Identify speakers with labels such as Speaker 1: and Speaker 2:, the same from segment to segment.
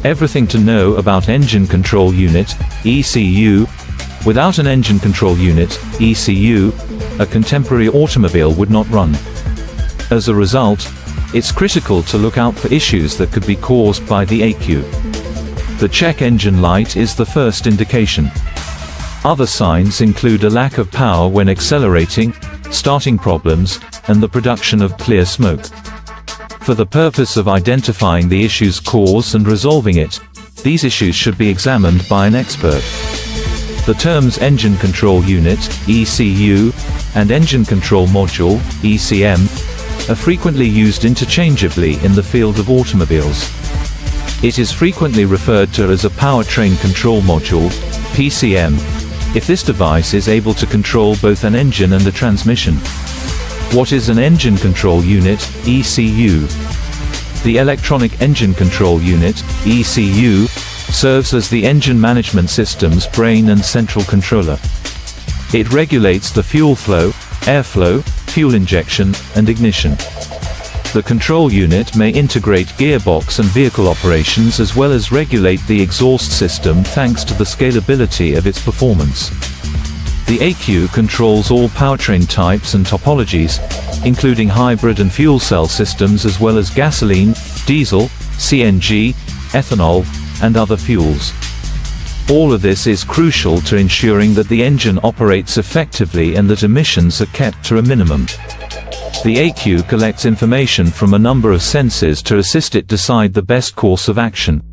Speaker 1: Everything to know about engine control unit, ECU. Without an engine control unit, ECU, a contemporary automobile would not run. As a result, it's critical to look out for issues that could be caused by the ECU. The check engine light is the first indication. Other signs include a lack of power when accelerating, starting problems, and the production of clear smoke. For the purpose of identifying the issue's cause and resolving it, these issues should be examined by an expert. The terms engine control unit, ECU, and engine control module, ECM, are frequently used interchangeably in the field of automobiles. It is frequently referred to as a powertrain control module, PCM, if this device is able to control both an engine and a transmission. What is an engine control unit, ECU? The electronic engine control unit, ECU, serves as the engine management system's brain and central controller. It regulates the fuel flow, airflow, fuel injection, and ignition. The control unit may integrate gearbox and vehicle operations as well as regulate the exhaust system thanks to the scalability of its performance. The ECU controls all powertrain types and topologies, including hybrid and fuel cell systems as well as gasoline, diesel, CNG, ethanol, and other fuels. All of this is crucial to ensuring that the engine operates effectively and that emissions are kept to a minimum. The ECU collects information from a number of sensors to assist it decide the best course of action.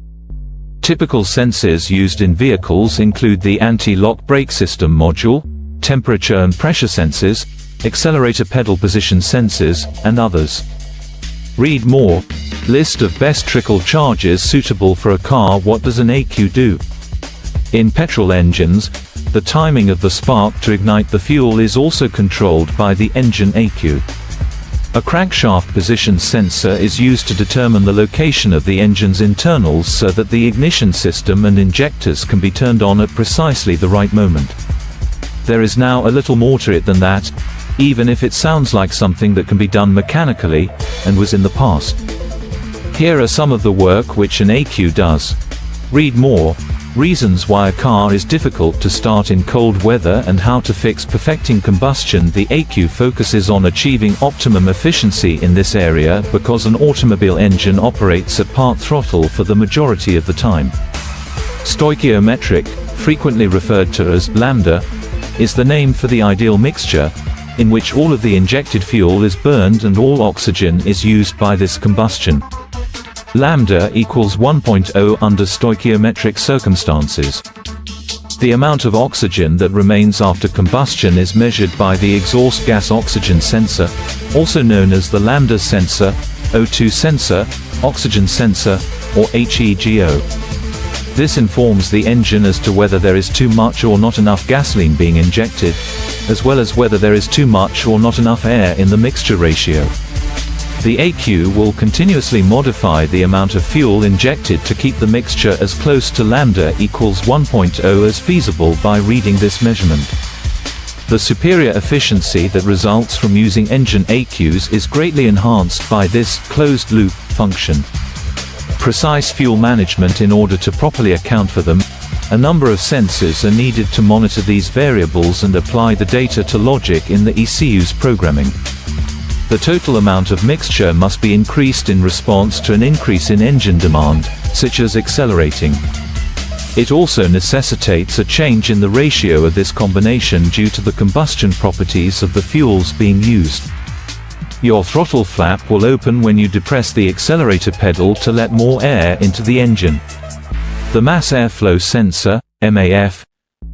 Speaker 1: Typical sensors used in vehicles include the anti-lock brake system module, temperature and pressure sensors, accelerator pedal position sensors, and others. Read more. List of best trickle charges suitable for a car. What does an ECU do? In petrol engines, the timing of the spark to ignite the fuel is also controlled by the engine ECU. A crankshaft position sensor is used to determine the location of the engine's internals so that the ignition system and injectors can be turned on at precisely the right moment. There is now a little more to it than that, even if it sounds like something that can be done mechanically, and was in the past. Here are some of the work which an ECU does. Read more. Reasons why a car is difficult to start in cold weather and how to fix perfecting combustion. The ECU focuses on achieving optimum efficiency in this area because an automobile engine operates at part throttle for the majority of the time. Stoichiometric, frequently referred to as lambda, is the name for the ideal mixture, in which all of the injected fuel is burned and all oxygen is used by this combustion. Lambda equals 1.0 under stoichiometric circumstances. The amount of oxygen that remains after combustion is measured by the exhaust gas oxygen sensor, also known as the lambda sensor, O2 sensor, oxygen sensor, or HEGO. This informs the engine as to whether there is too much or not enough gasoline being injected, as well as whether there is too much or not enough air in the mixture ratio. The ECU will continuously modify the amount of fuel injected to keep the mixture as close to lambda equals 1.0 as feasible by reading this measurement. The superior efficiency that results from using engine ECUs is greatly enhanced by this closed-loop function. Precise fuel management. In order to properly account for them, a number of sensors are needed to monitor these variables and apply the data to logic in the ECU's programming. The total amount of mixture must be increased in response to an increase in engine demand, such as accelerating. It also necessitates a change in the ratio of this combination due to the combustion properties of the fuels being used. Your throttle flap will open when you depress the accelerator pedal to let more air into the engine. The mass airflow sensor, MAF,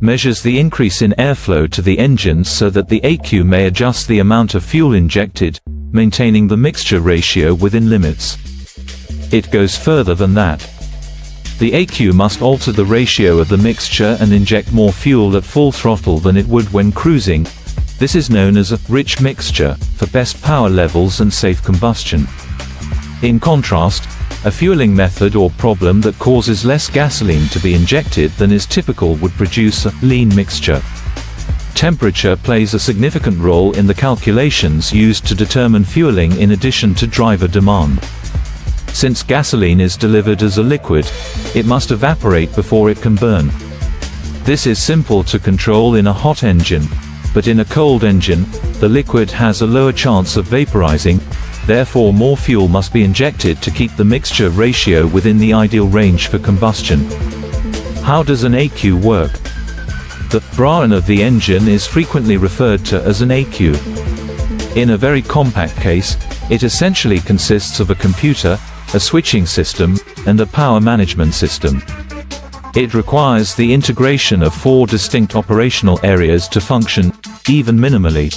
Speaker 1: measures the increase in airflow to the engine so that the ECU may adjust the amount of fuel injected, maintaining the mixture ratio within limits. It goes further than that. The ECU must alter the ratio of the mixture and inject more fuel at full throttle than it would when cruising. This is known as a rich mixture, for best power levels and safe combustion. In contrast, a fueling method or problem that causes less gasoline to be injected than is typical would produce a lean mixture. Temperature plays a significant role in the calculations used to determine fueling in addition to driver demand. Since gasoline is delivered as a liquid, it must evaporate before it can burn. This is simple to control in a hot engine, but in a cold engine, the liquid has a lower chance of vaporizing, therefore more fuel must be injected to keep the mixture ratio within the ideal range for combustion. How does an ECU work? The brain of the engine is frequently referred to as an ECU. In a very compact case, it essentially consists of a computer, a switching system, and a power management system. It requires the integration of 4 distinct operational areas to function, even minimally.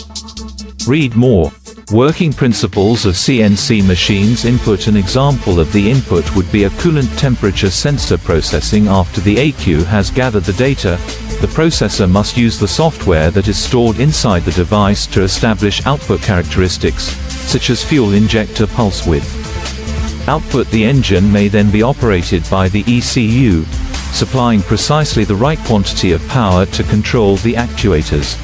Speaker 1: Read more. Working principles of CNC machines. Input. An example of the input would be a coolant temperature sensor processing. After the ECU has gathered the data, the processor must use the software that is stored inside the device to establish output characteristics, such as fuel injector pulse width. Output. The engine may then be operated by the ECU, supplying precisely the right quantity of power to control the actuators.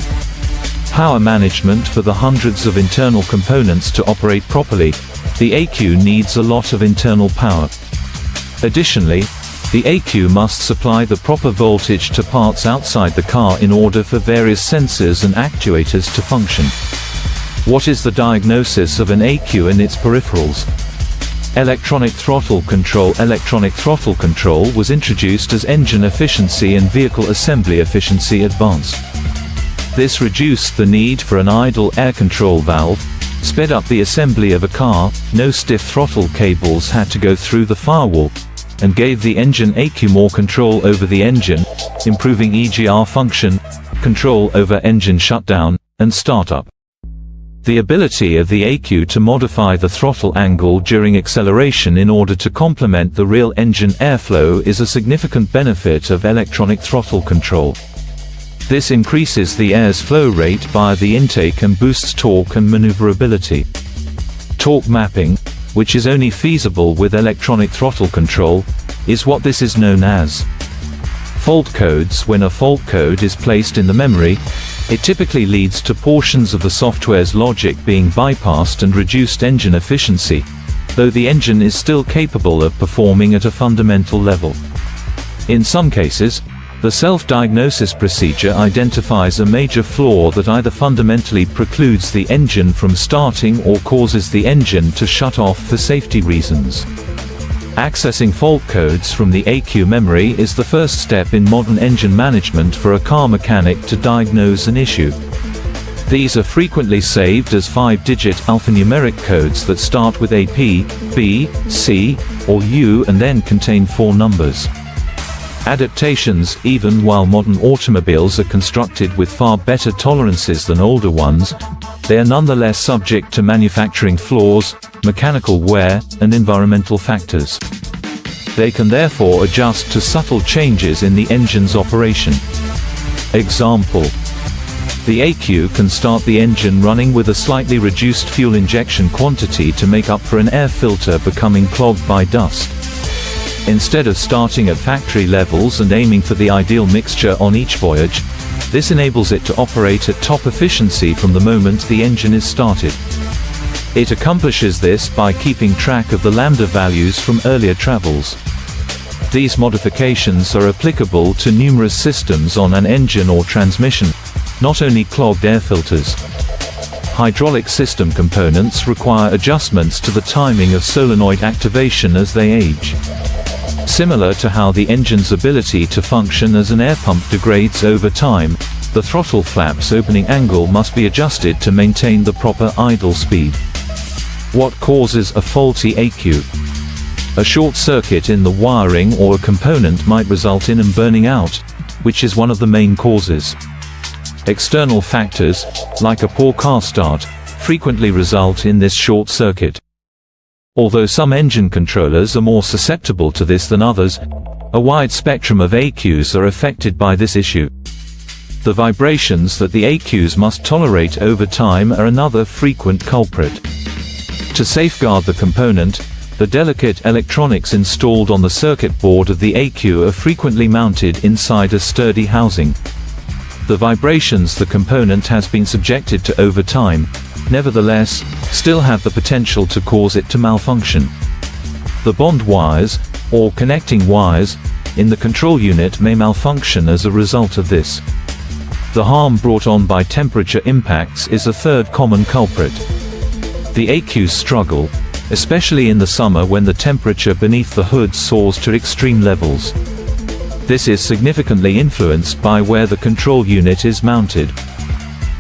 Speaker 1: Power management. For the hundreds of internal components to operate properly, the ECU needs a lot of internal power. Additionally, the ECU must supply the proper voltage to parts outside the car in order for various sensors and actuators to function. What is the diagnosis of an ECU and its peripherals? Electronic throttle control. Electronic throttle control was introduced as engine efficiency and vehicle assembly efficiency advanced. This reduced the need for an idle air control valve, sped up the assembly of a car, no stiff throttle cables had to go through the firewall, and gave the engine ECU more control over the engine, improving EGR function, control over engine shutdown, and startup. The ability of the ECU to modify the throttle angle during acceleration in order to complement the real engine airflow is a significant benefit of electronic throttle control. This increases the air's flow rate via the intake and boosts torque and maneuverability. Torque mapping, which is only feasible with electronic throttle control, is what this is known as. Fault codes. When a fault code is placed in the memory, it typically leads to portions of the software's logic being bypassed and reduced engine efficiency, though the engine is still capable of performing at a fundamental level. In some cases, the self-diagnosis procedure identifies a major flaw that either fundamentally precludes the engine from starting or causes the engine to shut off for safety reasons. Accessing fault codes from the ECU memory is the first step in modern engine management for a car mechanic to diagnose an issue. These are frequently saved as 5-digit alphanumeric codes that start with a P, B, C, or U and then contain 4 numbers. Adaptations. Even while modern automobiles are constructed with far better tolerances than older ones, they are nonetheless subject to manufacturing flaws, mechanical wear, and environmental factors. They can therefore adjust to subtle changes in the engine's operation. Example: the ECU can start the engine running with a slightly reduced fuel injection quantity to make up for an air filter becoming clogged by dust. Instead of starting at factory levels and aiming for the ideal mixture on each voyage, this enables it to operate at top efficiency from the moment the engine is started. It accomplishes this by keeping track of the lambda values from earlier travels. These modifications are applicable to numerous systems on an engine or transmission, not only clogged air filters. Hydraulic system components require adjustments to the timing of solenoid activation as they age. Similar to how the engine's ability to function as an air pump degrades over time, the throttle flap's opening angle must be adjusted to maintain the proper idle speed. What causes a faulty ECU? A short circuit in the wiring or a component might result in burning out, which is one of the main causes. External factors, like a poor car start, frequently result in this short circuit. Although some engine controllers are more susceptible to this than others, a wide spectrum of ECUs are affected by this issue. The vibrations that the ECUs must tolerate over time are another frequent culprit. To safeguard the component, the delicate electronics installed on the circuit board of the ECU are frequently mounted inside a sturdy housing. The vibrations the component has been subjected to over time, nevertheless, still have the potential to cause it to malfunction. The bond wires, or connecting wires, in the control unit may malfunction as a result of this. The harm brought on by temperature impacts is a third common culprit. The ECUs struggle, especially in the summer when the temperature beneath the hood soars to extreme levels. This is significantly influenced by where the control unit is mounted.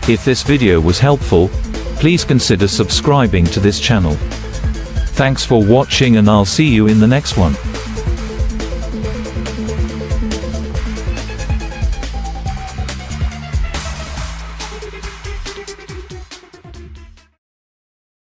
Speaker 1: If this video was helpful, please consider subscribing to this channel. Thanks for watching, and I'll see you in the next one.